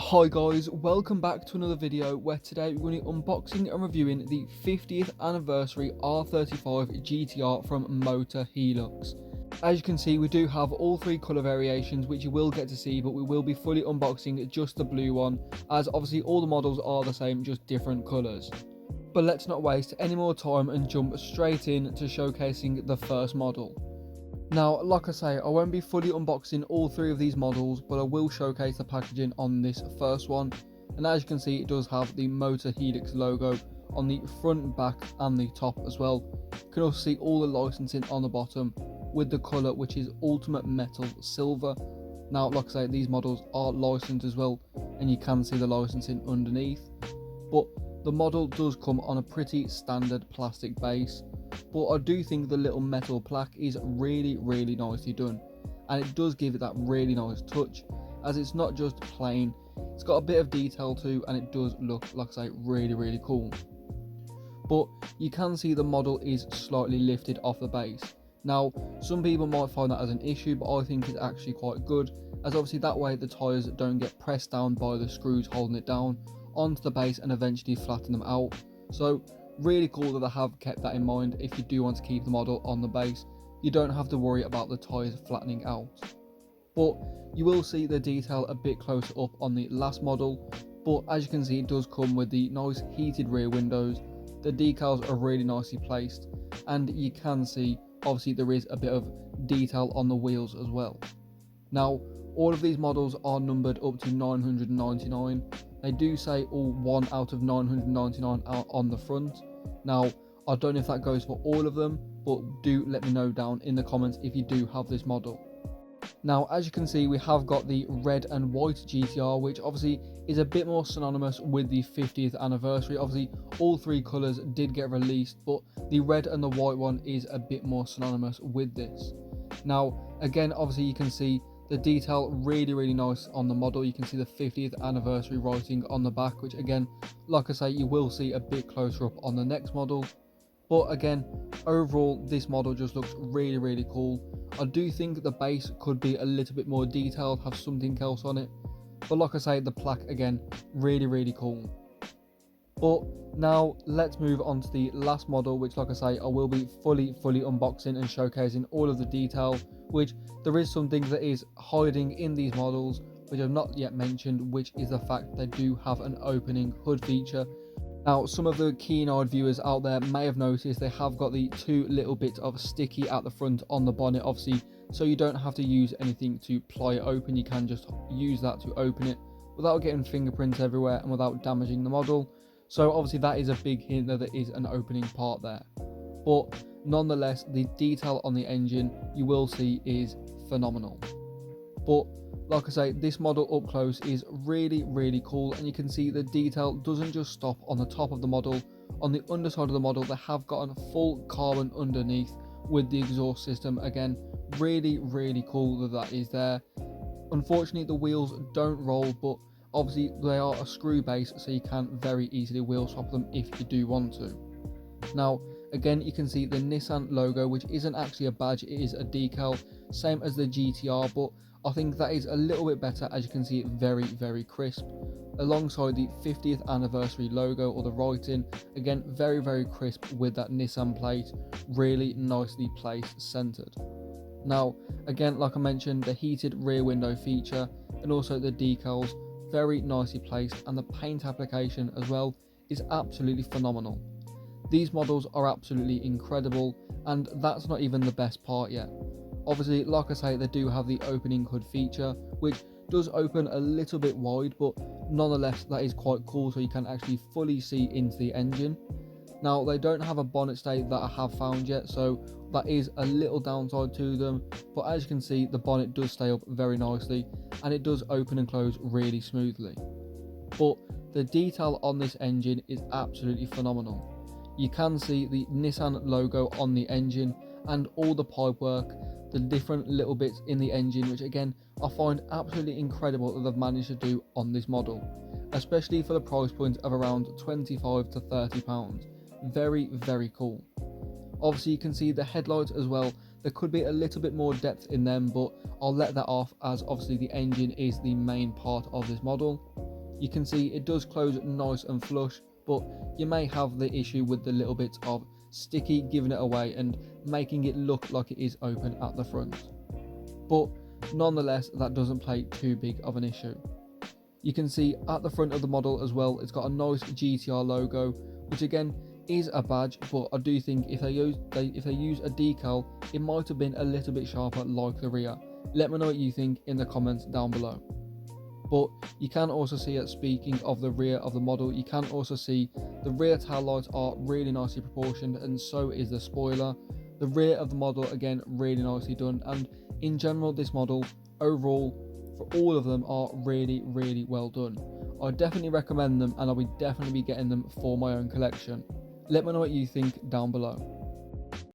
Hi guys, welcome back to another video where today we're going to be unboxing and reviewing the 50th anniversary R35 GTR from motorhelix. As you can see, we do have all three colour variations which you will get to see, but we will be fully unboxing just the blue one, as obviously all the models are the same, just different colours. But let's not waste any more time and jump straight in to showcasing the first model. Now, like I say, I won't be fully unboxing all three of these models, but I will showcase the packaging on this first one. And as you can see, it does have the motorhelix logo on the front, back and the top as well. You can also see all the licensing on the bottom with the colour, which is ultimate metal silver. Now, like I say, these models are licensed as well, and you can see the licensing underneath. But the model does come on a pretty standard plastic base. But I do think the little metal plaque is really nicely done, and it does give it that really nice touch, as it's not just plain, it's got a bit of detail too, and it does look, like I say, really cool. But you can see the model is slightly lifted off the base. Now, some people might find that as an issue, but I think it's actually quite good, as obviously that way the tyres don't get pressed down by the screws holding it down onto the base and eventually flatten them out. So really cool that they have kept that in mind. If you do want to keep the model on the base, you don't have to worry about the tyres flattening out. But you will see the detail a bit closer up on the last model, but as you can see, it does come with the nice heated rear windows. The decals are really nicely placed, and you can see obviously there is a bit of detail on the wheels as well. Now, all of these models are numbered up to 999. They do say all 1 out of 999 are on the front. Now, I don't know if that goes for all of them, but do let me know down in the comments if you do have this model. Now, as you can see, we have got the red and white GTR, which obviously is a bit more synonymous with the 50th anniversary. Obviously, all three colours did get released, but the red and the white one is a bit more synonymous with this. Now, again, obviously you can see the detail really nice on the model. You can see the 50th anniversary writing on the back, which again, like I say, you will see a bit closer up on the next model. But again, overall this model just looks really cool. I do think the base could be a little bit more detailed, have something else on it, but like I say, the plaque again, really cool. But now let's move on to the last model, which like I say, I will be fully unboxing and showcasing all of the detail, which there is something that is hiding in these models which I've not yet mentioned, which is the fact they do have an opening hood feature. Now, some of the keen-eyed viewers out there may have noticed they have got the two little bits of sticky at the front on the bonnet, obviously, so you don't have to use anything to pry it open. You can just use that to open it without getting fingerprints everywhere and without damaging the model. So obviously that is a big hint that there is an opening part there. But nonetheless, the detail on the engine you will see is phenomenal. But like I say, this model up close is really cool, and you can see the detail doesn't just stop on the top of the model. On the underside of the model, they have gotten full carbon underneath with the exhaust system. Again, really cool that is there. Unfortunately, the wheels don't roll, but obviously they are a screw base, so you can very easily wheel swap them if you do want to. Now, again, you can see the Nissan logo, which isn't actually a badge, it is a decal, same as the GTR, but I think that is a little bit better, as you can see it very crisp, alongside the 50th anniversary logo or the writing. Again, very crisp with that Nissan plate, really nicely placed, centered. Now, again, like I mentioned, the heated rear window feature and also the decals, very nicely placed, and the paint application as well is absolutely phenomenal. These models are absolutely incredible, and that's not even the best part yet. Obviously, like I say, they do have the opening hood feature, which does open a little bit wide, but nonetheless that is quite cool, so you can actually fully see into the engine. Now, they don't have a bonnet stay that I have found yet, so that is a little downside to them, but as you can see, the bonnet does stay up very nicely, and it does open and close really smoothly. But the detail on this engine is absolutely phenomenal. You can see the Nissan logo on the engine and all the pipework, the different little bits in the engine, which again I find absolutely incredible that they've managed to do on this model, especially for the price point of around £25 to £30. Very cool. Obviously you can see the headlights as well. There could be a little bit more depth in them, but I'll let that off, as obviously the engine is the main part of this model. You can see it does close nice and flush, but you may have the issue with the little bits of sticky giving it away and making it look like it is open at the front. But nonetheless, that doesn't play too big of an issue. You can see at the front of the model as well, it's got a nice GTR logo, which again is a badge, but I do think if they use a decal, it might have been a little bit sharper like the rear. Let me know what you think in the comments down below. But you can also see it, speaking of the rear of the model, you can also see the rear tail lights are really nicely proportioned, and so is the spoiler. The rear of the model, again, really nicely done, and in general this model overall for all of them are really well done. I definitely recommend them, and I'll definitely be getting them for my own collection. Let me know what you think down below.